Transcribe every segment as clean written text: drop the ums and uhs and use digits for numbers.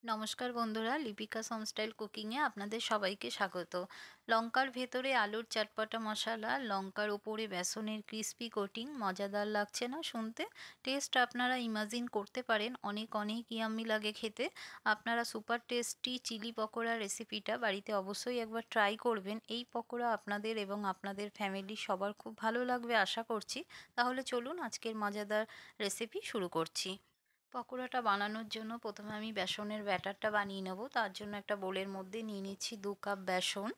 নমস্কার বন্ধুরা, লিপিকা হোমস্টাইল কুকিংয়ে আপনাদের সবাইকে স্বাগত। লঙ্কার ভেতরে আলুর চটপটা মশলা, লঙ্কার ওপরে বেসনের ক্রিস্পি কোটিং, মজাদার লাগছে না শুনতে? টেস্ট আপনারা ইমাজিন করতে পারেন, অনেক অনেক ইয়াম্মি লাগে খেতে। আপনারা সুপার টেস্টি চিলি পকোড়া রেসিপিটা বাড়িতে অবশ্যই একবার ট্রাই করবেন। এই পকোড়া আপনাদের এবং আপনাদের ফ্যামিলি সবার খুব ভালো লাগবে আশা করছি। তাহলে চলুন আজকের মজাদার রেসিপি শুরু করছি। পকোড়াটা বানানোর জন্য প্রথমে আমি বেসনের ব্যাটারটা বানিয়ে নেব। তার জন্য একটা বোলের মধ্যে নিয়ে নিচ্ছি 2 কাপ বেসন,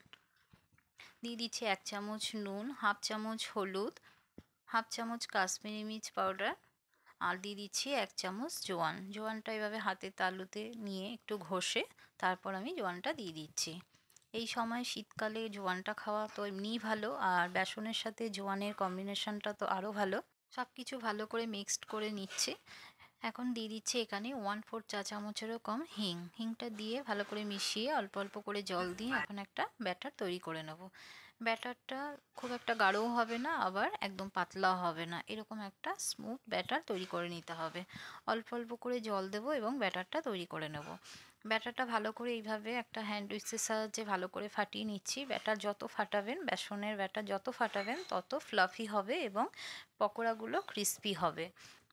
দিয়ে দিচ্ছি 1 চামচ নুন, হাফ চামচ হলুদ, হাফ চামচ কাশ্মীরি মির্চ পাউডার, আর দিয়ে দিচ্ছি 1 চামচ জোয়ান। জোয়ানটা এভাবে হাতের তালুতে নিয়ে একটু ঘষে তারপর আমি জোয়ানটা দিয়ে দিচ্ছি। এই সময় শীতকালে জোয়ানটা খাওয়া তো এমনিই ভালো, আর বেসনের সাথে জোয়ানের কম্বিনেশনটা তো আরও ভালো। সব কিছু ভালো করে মিক্সড করে নিচ্ছি। এখন দিয়ে দিচ্ছি এখানে 1/4 চা চামচেরও কম হিং। হিংটা দিয়ে ভালো করে মিশিয়ে অল্প অল্প করে জল দিয়ে এখন একটা ব্যাটার তৈরি করে নেব। ব্যাটারটা খুব একটা গাঢ়ও হবে না, আবার একদম পাতলাও হবে না, এরকম একটা স্মুথ ব্যাটার তৈরি করে নিতে হবে। অল্প অল্প করে জল দেবো এবং ব্যাটারটা তৈরি করে নেব। ব্যাটারটা ভালো করে এইভাবে একটা হ্যান্ড উইক্সের সাহায্যে ভালো করে ফাটিয়ে নিচ্ছি। ব্যাটার যত ফাটাবেন, বেসনের ব্যাটার যত ফাটাবেন তত ফ্লাফি হবে এবং পকোড়াগুলো ক্রিস্পি হবে।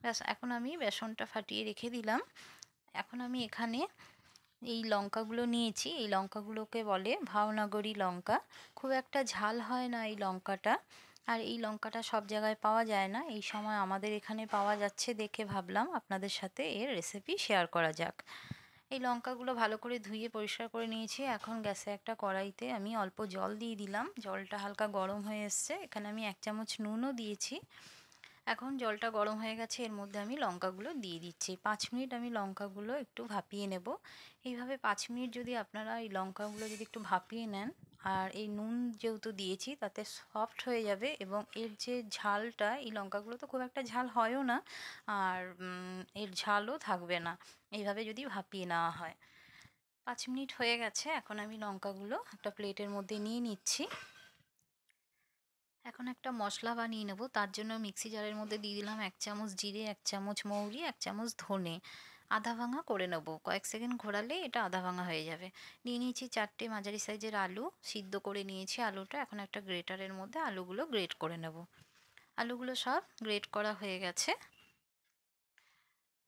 ব্যাস, এখন আমি বেসনটা ফাটিয়ে রেখে দিলাম। এখন আমি এখানে এই লঙ্কাগুলো নিয়েছি, এই লঙ্কাগুলোকে বলে ভাওনগরী লঙ্কা। খুব একটা ঝাল হয় না এই লঙ্কাটা, আর এই লঙ্কাটা সব জায়গায় পাওয়া যায় না। এই সময় আমাদের এখানে পাওয়া যাচ্ছে দেখে ভাবলাম আপনাদের সাথে এর রেসিপি শেয়ার করা যাক। এই লঙ্কাগুলো ভালো করে ধুয়ে পরিষ্কার করে নিয়েছি। এখন গ্যাসে একটা কড়াইতে আমি অল্প জল দিয়ে দিলাম। জলটা হালকা গরম হয়ে এসছে, এখানে আমি 1 চামচ নুনও দিয়েছি। এখন জলটা গরম হয়ে গেছে, এর মধ্যে আমি লঙ্কাগুলো দিয়ে দিচ্ছি। 5 মিনিট আমি লঙ্কাগুলো একটু ভাপিয়ে নেব। এইভাবে 5 মিনিট যদি আপনারা এই লঙ্কাগুলো যদি একটু ভাপিয়ে নেন, আর এই নুন যেহেতু দিয়েছি তাতে সফট হয়ে যাবে, এবং এর যে ঝালটা, এই লঙ্কাগুলো তো খুব একটা ঝাল হয়ও না, আর এর ঝালও থাকবে না এইভাবে যদি ভাপিয়ে নেওয়া হয়। 5 মিনিট হয়ে গেছে, এখন আমি লঙ্কাগুলো একটা প্লেটের মধ্যে নিয়ে নিচ্ছি। এখন একটা মশলা বানিয়ে নেব। তার জন্য মিক্সি জারের মধ্যে দিয়ে দিলাম 1 চামচ জিরে, 1 চামচ মৌরি, 1 চামচ ধনে। আধা ভাঙা করে নেব, কয়েক সেকেন্ড ঘোরালে এটা আধা ভাঙা হয়ে যাবে। নিয়ে নিয়েছি 4টে মাঝারি সাইজের আলু, সিদ্ধ করে নিয়েছি আলুটা। এখন একটা গ্রেটারের মধ্যে আলুগুলো গ্রেট করে নেব। আলুগুলো সব গ্রেট করা হয়ে গেছে।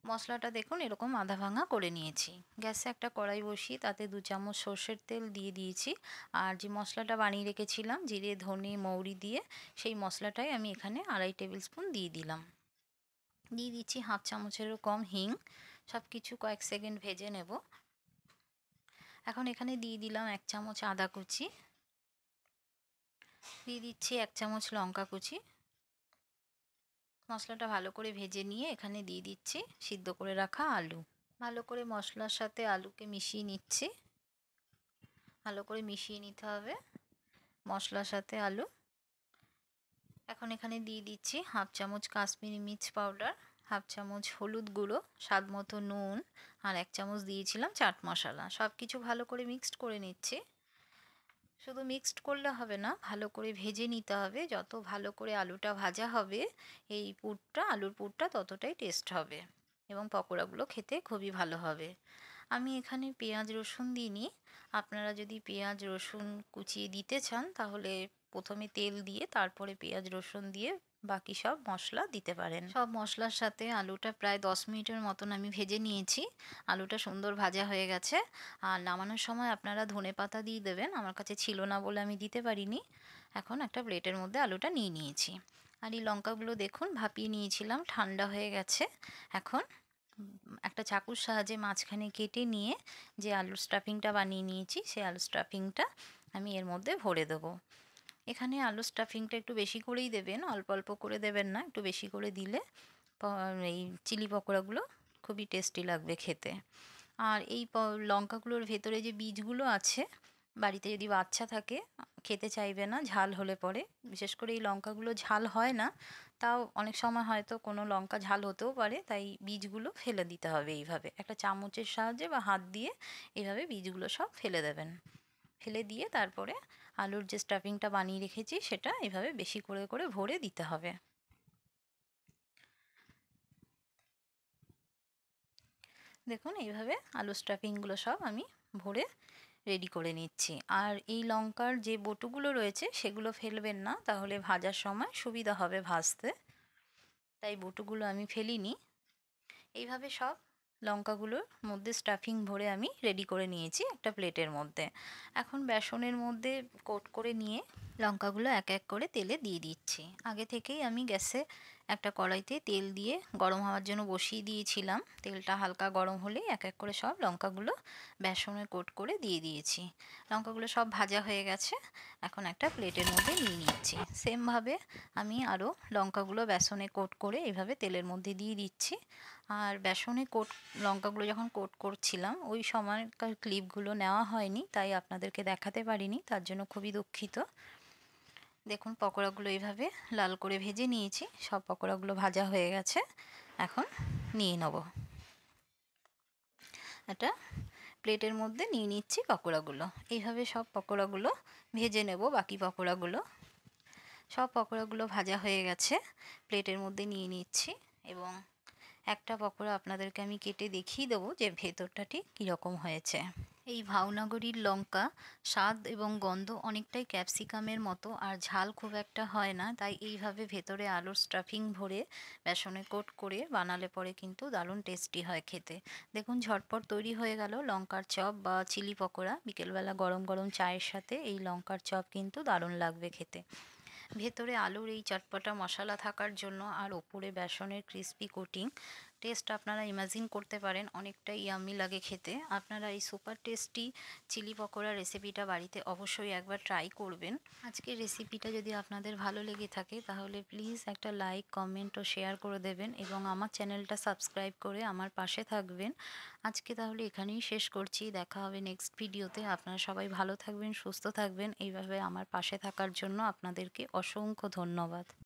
মশলাটা দেখুন এরকম আধা ভাঙা করে নিয়েছি। গ্যাসে একটা কড়াই বসিয়ে তাতে 2 চামচ সর্ষের তেল দিয়ে দিয়েছি। আর যে মশলাটা বানিয়ে রেখেছিলাম জিরে ধনে মৌরি দিয়ে, সেই মশলাটাই আমি এখানে 2.5 টেবিল স্পুন দিয়ে দিলাম। দিয়ে দিচ্ছি হাফ চামচেরও কম হিং। সব কিছু কয়েক সেকেন্ড ভেজে নেব। এখন এখানে দিয়ে দিলাম 1 চামচ আদা কুচি, দিয়ে দিচ্ছি 1 চামচ লঙ্কা কুচি। মশলাটা ভালো করে ভেজে নিয়ে এখানে দিয়ে দিচ্ছি সিদ্ধ করে রাখা আলু। ভালো করে মশলার সাথে আলুকে মিশিয়ে নিচ্ছি। ভালো করে মিশিয়ে নিতে হবে মশলার সাথে আলু। এখন এখানে দিয়ে দিচ্ছি হাফ চামচ কাশ্মীরি মির্চ পাউডার, হাফ চামচ হলুদ গুঁড়ো, স্বাদ মতো নুন, আর 1 চামচ দিয়েছিলাম চাট মশলা। সব কিছু ভালো করে মিক্সড করে নিচ্ছি। শুধু মিক্সড করলে হবে না, ভালো করে ভেজে নিতে হবে। যত ভালো করে আলুটা ভাজা হবে, এই পুরটা আলুর পুরটা ততটাই টেস্ট হবে এবং পকোড়াগুলো খেতে খুবই ভালো হবে। আমি এখানে পেঁয়াজ রসুন দিইনি। আপনারা যদি পেঁয়াজ রসুন কুচিয়ে দিতে চান তাহলে প্রথমে তেল দিয়ে তারপরে পেঁয়াজ রসুন দিয়ে বাকি সব মশলা দিতে পারেন। সব মশলার সাথে আলুটা প্রায় 10 মিনিটের মতন আমি ভেজে নিয়েছি। আলুটা সুন্দর ভাজা হয়ে গেছে। আর নামানোর সময় আপনারা ধনেপাতা দিয়ে দেবেন, আমার কাছে ছিল না বলে আমি দিতে পারিনি। এখন একটা প্লেটের মধ্যে আলুটা নিয়ে নিয়েছি। আর এই লঙ্কাগুলো দেখুন ভাপিয়ে নিয়েছিলাম, ঠান্ডা হয়ে গেছে। এখন একটা চাকুর সাহায্যে মাঝখানে কেটে নিয়ে যে আলুর স্টাফিংটা বানিয়ে নিয়েছি সেই আলুর স্টাফিংটা আমি এর মধ্যে ভরে দেবো। এখানে আলুর স্টাফিংটা একটু বেশি করেই দেবেন, অল্প অল্প করে দেবেন না, একটু বেশি করে দিলে এই চিলি পকোড়াগুলো খুবই টেস্টি লাগবে খেতে। আর এই লঙ্কাগুলোর ভেতরে যে বীজগুলো আছে, বাড়িতে যদি বাচ্চা থাকে খেতে চাইবে না ঝাল হলে পরে, বিশেষ করে এই লঙ্কাগুলো ঝাল হয় না, তাও অনেক সময় হয়তো কোনো লঙ্কা ঝাল হতেও পারে, তাই বীজগুলো ফেলে দিতে হবে। এইভাবে একটা চামচের সাহায্যে বা হাত দিয়ে এইভাবে বীজগুলো সব ফেলে দেবেন। ফেলে দিয়ে তারপরে আলুর যে স্টাফিংটা বানিয়ে রেখেছি সেটা এভাবে বেশি করে করে ভরে দিতে হবে। দেখুন এইভাবে আলু স্টাফিংগুলো সব আমি ভরে রেডি করে নিচ্ছি। আর এই লঙ্কার যে বটুগুলো রয়েছে সেগুলো ফেলবেন না, তাহলে ভাজার সময় সুবিধা হবে ভাজতে, তাই বটুগুলো আমি ফেলিনি। এইভাবে সব লঙ্কাগুলোর মধ্যে স্টাফিং ভরে আমি রেডি করে নিয়েছি একটা প্লেটের মধ্যে। এখন বেসনের মধ্যে কোট করে নিয়ে লঙ্কাগুলো এক এক করে তেলে দিয়ে দিচ্ছি। আগে থেকেই আমি গ্যাসে একটা কড়াইতে তেল দিয়ে গরম হওয়ার জন্য বসিয়ে দিয়েছিলাম। তেলটা হালকা গরম হলেই এক এক করে সব লঙ্কাগুলো বেসনে কোট করে দিয়ে দিয়েছি। লঙ্কাগুলো সব ভাজা হয়ে গেছে, এখন একটা প্লেটের মধ্যে নিয়ে নিচ্ছি। সেমভাবে আমি আরও লঙ্কাগুলো বেসনে কোট করে এইভাবে তেলের মধ্যে দিয়ে দিচ্ছি। আর বেসনে কোট লঙ্কাগুলো যখন কোট করছিলাম ওই সময়কার ক্লিপগুলো নেওয়া হয়নি, তাই আপনাদেরকে দেখাতে পারিনি, তার জন্য খুবই দুঃখিত। দেখুন পকোড়াগুলো এইভাবে লাল করে ভেজে নিয়েছি, সব পকোড়াগুলো ভাজা হয়ে গেছে। এখন নিয়ে নেব একটা প্লেটের মধ্যে, নিয়ে নিচ্ছি পকোড়াগুলো। এইভাবে সব পকোড়াগুলো ভেজে নেব। বাকি পকোড়াগুলো সব পকোড়াগুলো ভাজা হয়ে গেছে, প্লেটের মধ্যে নিয়ে নিচ্ছি। এবং একটা পকোড়া আপনাদেরকে আমি কেটে দেখিয়ে দেবো যে ভেতরটা ঠিক কীরকম হয়েছে। এই ভাওনাগরীর লঙ্কা স্বাদ এবং গন্ধ অনেকটাই ক্যাপসিকামের মতো, আর ঝাল খুব একটা হয় না, তাই এইভাবে ভেতরে আলুর স্টাফিং ভরে বেসনে কোট করে বানালে পরে কিন্তু দারুণ টেস্টি হয় খেতে। দেখুন ঝটপট তৈরি হয়ে গেল লঙ্কার চপ বা চিলি পকোড়া। বিকেলবেলা গরম গরম চায়ের সাথে এই লঙ্কার চপ কিন্তু দারুণ লাগবে খেতে। ভেতরে আলুর এই চটপটা মশলা থাকার জন্য আর ওপরে বেসনের ক্রিস্পি কোটিং, টেস্ট আপনারা ইমাজিন করতে পারেন, অনেকটাই ইয়াম্মি লাগে খেতে। আপনারা এই সুপার টেস্টি চিলি পকোড়া রেসিপিটা বাড়িতে অবশ্যই একবার ট্রাই করবেন। আজকের রেসিপিটা যদি আপনাদের ভালো লেগে থাকে তাহলে প্লিজ একটা লাইক, কমেন্ট ও শেয়ার করে দেবেন এবং আমার চ্যানেলটা সাবস্ক্রাইব করে আমার পাশে থাকবেন। আজকে তাহলে এখানেই শেষ করছি, দেখা হবে নেক্সট ভিডিওতে। আপনারা সবাই ভালো থাকবেন, সুস্থ থাকবেন। এইভাবে আমার পাশে থাকার জন্য আপনাদেরকে অসংখ্য ধন্যবাদ।